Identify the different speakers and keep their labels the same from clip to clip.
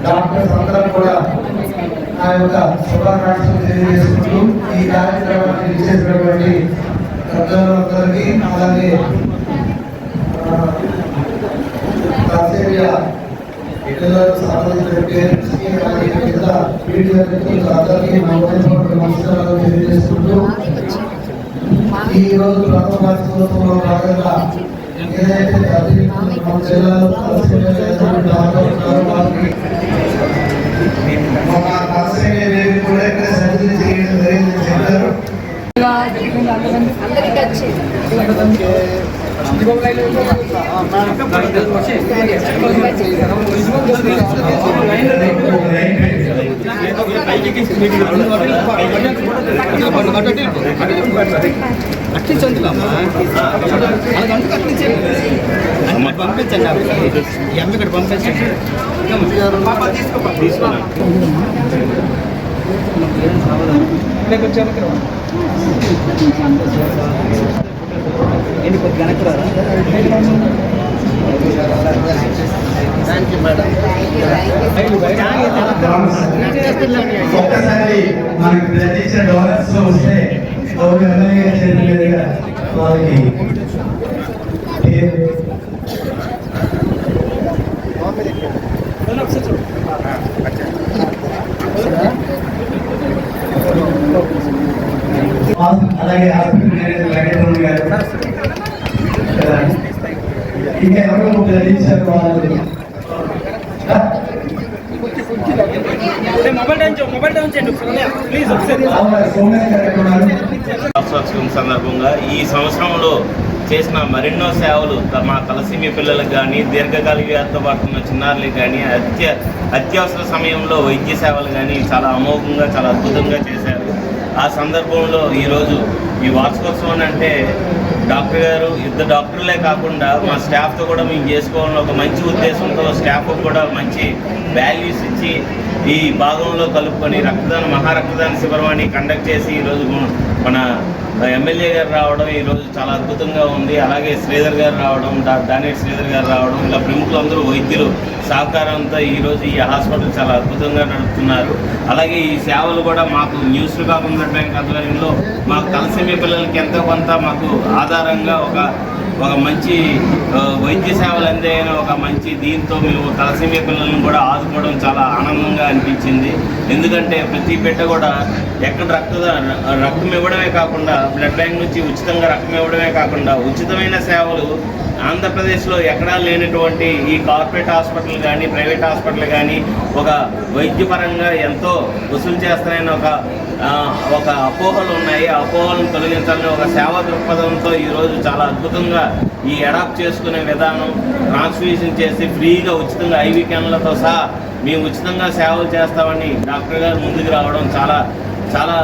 Speaker 1: Doctors అందరూ కూడా ఆ యొక్క శుభాకాంక్షలు తెలియజేసుకుంటూ ఈ కార్యక్రమాన్ని ఇచ్చేసినటువంటి ప్రజలందరికీ అలాగే పిల్లలకు సంబంధించిన అందరికీ నమస్కారాలు తెలియజేసుకుంటూ ఈ రోజు ప్రథమ వార్షికోత్సవంలో భాగంగా ఏదైతే మన జిల్లాలో సర్జరీ చేయడం జరిగిందని చెప్పారు.
Speaker 2: పంపించండి ఇక్కడ పంపించండి.
Speaker 1: ఒక్కసారి మనకి ప్రత్యక్ష డోనర్స్ లో వస్తే వాళ్ళకి అలాగే హాస్పిటల్ మేనేజర్ వెంకటరమణ గారు ఇంకా ఎవరు ప్రకటించారు వాళ్ళు
Speaker 3: సందర్భంగా ఈ సంవత్సరంలో చేసిన మరెన్నో సేవలు మా తలసీమి పిల్లలకు కానీ దీర్ఘకాలిక వ్యాధితో పడుతున్న చిన్నారులకు కానీ అత్యవసర సమయంలో వైద్య సేవలు కానీ చాలా అమోఘంగా చాలా అద్భుతంగా చేశారు. ఆ సందర్భంలో ఈరోజు ఈ వార్షికోత్సవం అంటే డాక్టర్ గారు ఇద్దరు డాక్టర్లే కాకుండా మా స్టాఫ్తో కూడా మేము చేసుకోవాలని ఒక మంచి ఉద్దేశంతో స్టాఫ్ కూడా మంచి వాల్యూస్ ఇచ్చి ఈ భాగంలో కలుపుకొని మహారక్తదాన శిబిరాన్ని కండక్ట్ చేసి ఈరోజు మన ఎమ్మెల్యే గారు రావడం ఈరోజు చాలా అద్భుతంగా ఉంది. అలాగే శ్రీధర్ గారు రావడం, దానేటి శ్రీధర్ గారు రావడం, ఇలా ప్రముఖులందరూ వైద్యులు సహకారంతో ఈరోజు ఈ హాస్పిటల్ చాలా అద్భుతంగా నడుపుతున్నారు. అలాగే ఈ సేవలు కూడా మాకు న్యూస్ కాకుండా బ్యాంక్ ఆధ్వర్యంలో మాకు తలసీమి పిల్లలకి ఎంతో కొంత మాకు ఆధారంగా ఒక మంచి వైద్య సేవలు అందేన ఒక మంచి దీంతో మేము తలసీమియా పిల్లలను కూడా ఆదుకోవడం చాలా ఆనందంగా అనిపించింది. ఎందుకంటే ప్రతి బిడ్డ కూడా ఎక్కడ రక్తం ఇవ్వడమే కాకుండా బ్లడ్ బ్యాంక్ నుంచి ఉచితంగా రక్తం ఇవ్వడమే కాకుండా ఉచితమైన సేవలు ఆంధ్రప్రదేశ్లో ఎక్కడా లేనటువంటి ఈ కార్పొరేట్ హాస్పిటల్ కానీ ప్రైవేట్ హాస్పిటల్ కానీ ఒక వైద్యపరంగా ఎంతో వసూలు చేస్తారని ఒక అపోహలు ఉన్నాయి. ఆ అపోహలను తొలగించాలని ఒక సేవా దృక్పథంతో ఈరోజు చాలా అద్భుతంగా ఈ అడాప్ట్ చేసుకునే విధానం, ట్రాన్స్ఫ్యూజన్ చేసి ఫ్రీగా ఉచితంగా ఐవీ క్యాన్లతో సహా మేము ఉచితంగా సేవలు చేస్తామని డాక్టర్ గారు ముందుకు రావడం చాలా చాలా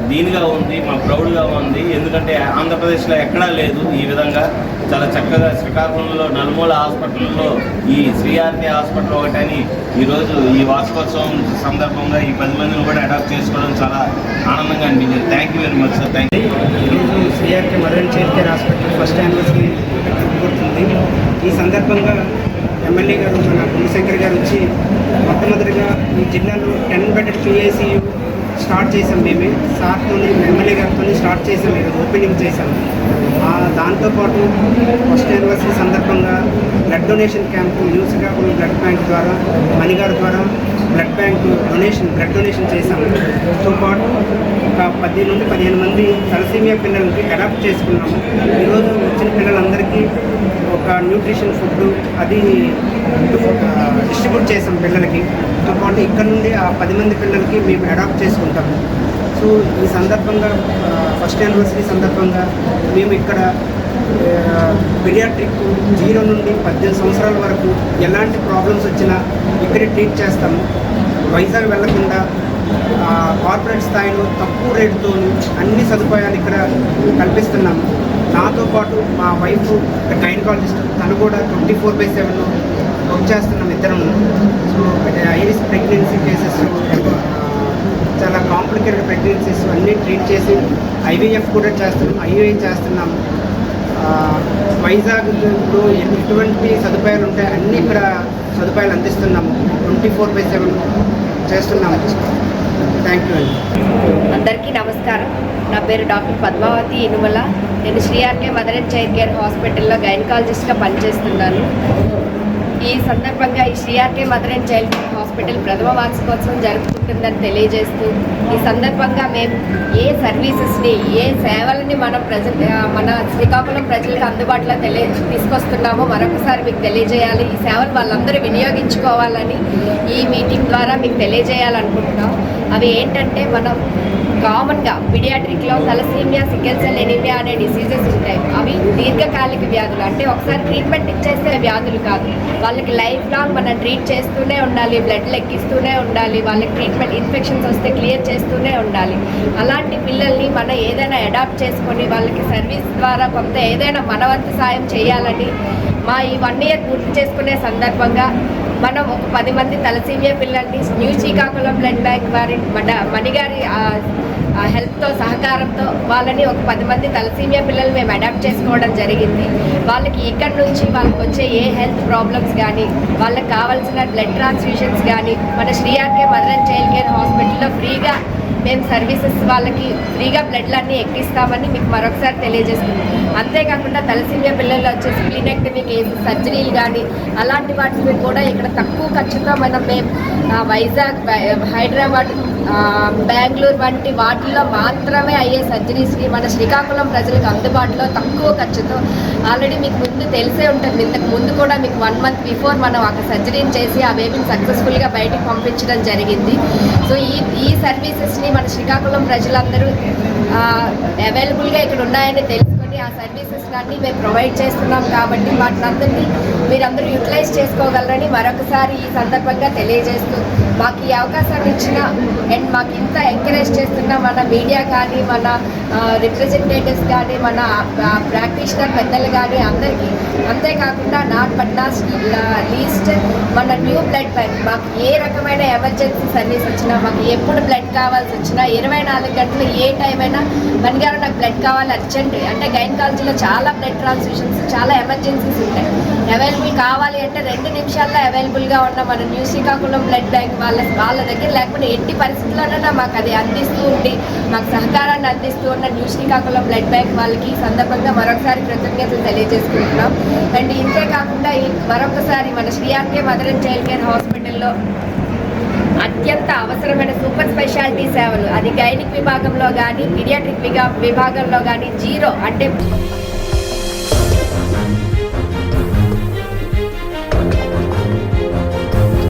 Speaker 3: దీనిగా ఉంది, మాకు ప్రౌడ్గా ఉంది. ఎందుకంటే ఆంధ్రప్రదేశ్లో ఎక్కడా లేదు ఈ విధంగా. చాలా చక్కగా శ్రీకాకుళంలో నలుమూల హాస్పిటల్లో ఈ శ్రీఆర్తి హాస్పిటల్ ఒకటని ఈరోజు ఈ వార్షికోత్సవం సందర్భంగా ఈ 10 మందిని కూడా అడాప్ట్ చేసుకోవడం చాలా ఆనందంగా అనిపించింది. Thank you very much sir. Thank you.
Speaker 2: ఈరోజు Sri Aarthi mother child care hospital first anniversary జరుగుతుంది. ఈ సందర్భంగా ఎమ్మెల్యే గారు మన గుణశంకర్ గారు వచ్చి మొట్టమొదటిగా ఈ జిల్లాలో 10 బెడెడ్ QACU స్టార్ట్ చేసాం. మేమే సార్తో ఎమ్మెల్యే గారితో స్టార్ట్ చేసాం, ఈరోజు ఓపెనింగ్ చేసాం. దాంతోపాటు ఫస్ట్ యానివర్సరీ సందర్భంగా blood donation camp Srikakulam blood bank ద్వారా మణిగారి ద్వారా బ్లడ్ డొనేషన్ చేశాము. తో పాటు ఒక 10 నుండి 15 మంది తలసీమియా పిల్లలకి అడాప్ట్ చేసుకున్నాము. ఈరోజు వచ్చిన పిల్లలందరికీ ఒక న్యూట్రిషన్ ఫుడ్ అది డిస్ట్రిబ్యూట్ చేసాం పిల్లలకి. తో పాటు ఇక్కడ నుండి ఆ 10 మంది పిల్లలకి మేము అడాప్ట్ చేసుకుంటాము. సో ఈ సందర్భంగా ఫస్ట్ యానివర్సరీ సందర్భంగా మేము ఇక్కడ పీడియాట్రిక్ 0 నుండి 18 సంవత్సరాల వరకు ఎలాంటి ప్రాబ్లమ్స్ వచ్చినా ఇక్కడే ట్రీట్ చేస్తాము. వైజాగ్ వెళ్లకుండా కార్పొరేట్ స్థాయిలో తక్కువ రేటుతో అన్ని సదుపాయాలు ఇక్కడ కల్పిస్తున్నాము. నాతో పాటు మా వైఫ్ గైనకాలజిస్ట్, తను కూడా 24/7 వర్క్ చేస్తున్నాం ఇద్దరం. సో ఐరిస్ ప్రెగ్నెన్సీ కేసెస్, చాలా కాంప్లికేటెడ్ ప్రెగ్నెన్సీస్ అన్నీ ట్రీట్ చేసి IVF కూడా చేస్తున్నాం, IUI చేస్తున్నాము. వైజాగ్లో ఎటువంటి సదుపాయాలు ఉంటాయి అన్నీ ఇక్కడ సదుపాయాలు అందిస్తున్నాము. 24/7 చేస్తున్నాము. థ్యాంక్ యూ అండి.
Speaker 4: అందరికీ నమస్కారం. నా పేరు డాక్టర్ పద్మావతి ఇనుమల. నేను Sri RK mother and child care హాస్పిటల్లో గైనకాలజిస్ట్గా పనిచేస్తున్నాను. ఈ సందర్భంగా ఈ Sri RK mother and child care hospital ప్రథమ వార్షికోత్సవం జరుపుకుంటుందని తెలియజేస్తూ, ఈ సందర్భంగా మేము ఏ సర్వీసెస్ని, ఏ సేవలని మన శ్రీకాకుళం ప్రజలకు అందుబాటులో తీసుకొస్తున్నామో మరొకసారి మీకు తెలియజేయాలి. ఈ సేవలు వాళ్ళందరూ వినియోగించుకోవాలని ఈ మీటింగ్ ద్వారా మీకు తెలియజేయాలనుకుంటున్నాం. అవి ఏంటంటే, మనం కామన్గా పీడియాట్రిక్లో తలసీమియా, సికిల్ సెల్ ఎనీమియా అనే డిసీజెస్ ఉంటాయి. అవి దీర్ఘకాలిక వ్యాధులు, అంటే ఒకసారి ట్రీట్మెంట్ ఇచ్చేస్తే వ్యాధులు కాదు. వాళ్ళకి లైఫ్ లాంగ్ మనం ట్రీట్ చేస్తూనే ఉండాలి, బ్లడ్ లెక్కిస్తూనే ఉండాలి, వాళ్ళకి ట్రీట్మెంట్ ఇన్ఫెక్షన్స్ వస్తే క్లియర్ చేస్తూనే ఉండాలి. అలాంటి పిల్లల్ని మనం ఏదైనా అడాప్ట్ చేసుకొని వాళ్ళకి సర్వీస్ ద్వారా కొంత ఏదైనా మనవంతు సాయం చేయాలని మా ఈ 1 year పూర్తి చేసుకునే సందర్భంగా మనం ఒక 10 మంది తలసీమియా పిల్లల్ని న్యూ శ్రీకాకుళం బ్లడ్ బ్యాంక్ వారి మణిగారి హెల్ప్తో, సహకారంతో వాళ్ళని ఒక 10 మంది తలసీమియా పిల్లలు మేము అడాప్ట్ చేసుకోవడం జరిగింది. వాళ్ళకి ఇక్కడ నుంచి వాళ్ళకి వచ్చే ఏ హెల్త్ ప్రాబ్లమ్స్ కానీ, వాళ్ళకి కావాల్సిన బ్లడ్ ట్రాన్స్ఫ్యూషన్స్ కానీ మన శ్రీఆర్కే మదర్ అండ్ చైల్డ్ కేర్ హాస్పిటల్లో ఫ్రీగా మేము సర్వీసెస్ వాళ్ళకి ఫ్రీగా బ్లడ్లన్నీ ఎక్కిస్తామని మీకు మరొకసారి తెలియజేస్తున్నాం. అంతేకాకుండా తలసీమియా పిల్లలు వచ్చే స్ప్లీనెక్టమీ కేసెస్, సర్జరీలు కానీ అలాంటి వాటిని కూడా ఇక్కడ తక్కువ ఖర్చుతో మేము వైజాగ్, హైదరాబాద్, బెంగళూరు వంటి వాటిల్లో మాత్రమే అయ్యే సర్జరీస్ని మన శ్రీకాకుళం ప్రజలకు అందుబాటులో తక్కువ ఖర్చుతో, ఆల్రెడీ మీకు ముందు తెలిసే ఉంటుంది, ఇంతకు ముందు కూడా మీకు 1 month బిఫోర్ మనం ఒక సర్జరీని చేసి ఆ బేబీని సక్సెస్ఫుల్గా బయటికి పంపించడం జరిగింది. సో ఈ సర్వీసెస్ని మన శ్రీకాకుళం ప్రజలందరూ అవైలబుల్గా ఇక్కడ ఉన్నాయని తెలుసుకొని ఆ సర్వీసెస్ అన్నీ మేము ప్రొవైడ్ చేస్తున్నాం. కాబట్టి వాటిని అందరినీ మీరందరూ యూటిలైజ్ చేసుకోగలరని మరొకసారి ఈ సందర్భంగా తెలియజేస్తూ, మాకు ఈ అవకాశాన్ని ఇచ్చిన అండ్ మాకు ఇంత ఎంకరేజ్ చేస్తున్న మన మీడియా కానీ, మన రిప్రజెంటేటివ్స్ కానీ, మన ప్రాక్టీషనర్ పెద్దలు కానీ అందరికీ, అంతేకాకుండా నాట్ బట్ నాట్ లీస్ట్ మన న్యూ బ్లడ్ బ్యాంక్, మాకు ఏ రకమైన ఎమర్జెన్సీ సర్వీస్ వచ్చినా, మాకు ఎప్పుడు బ్లడ్ కావాల్సి వచ్చినా 24 గంటలు ఏ టైం అయినా మనగారు నాకు బ్లడ్ కావాలి అర్జెంట్, అంటే గైనకాలజీలో చాలా బ్లడ్ ట్రాన్స్ఫ్యూషన్స్, చాలా ఎమర్జెన్సీస్ ఉంటాయి. అవైలబుల్ కావాలి అంటే 2 నిమిషాల్లో అవైలబుల్గా ఉన్న మన న్యూ శ్రీకాకుళం బ్లడ్ బ్యాంక్ వాళ్ళ దగ్గర లేకపోతే ఎట్టి పరిస్థితుల్లోనైనా మాకు అది అందిస్తూ ఉండి మాకు సహకారాన్ని అందిస్తూ ఉన్న న్యూ శ్రీకాకుళం బ్లడ్ బ్యాంక్ వాళ్ళకి ఈ సందర్భంగా మరొకసారి కృతజ్ఞతలు తెలియజేసుకుంటున్నాం. అండ్ ఇంతే కాకుండా మరొకసారి మన శ్రీఆర్కే మదర్ అండ్ చైల్డ్ కేర్ హాస్పిటల్లో అత్యంత అవసరమైన సూపర్ స్పెషాలిటీ సేవలు, అది గైనిక్ విభాగంలో కానీ, పీడియాట్రిక్ విభాగంలో కానీ 0 అంటే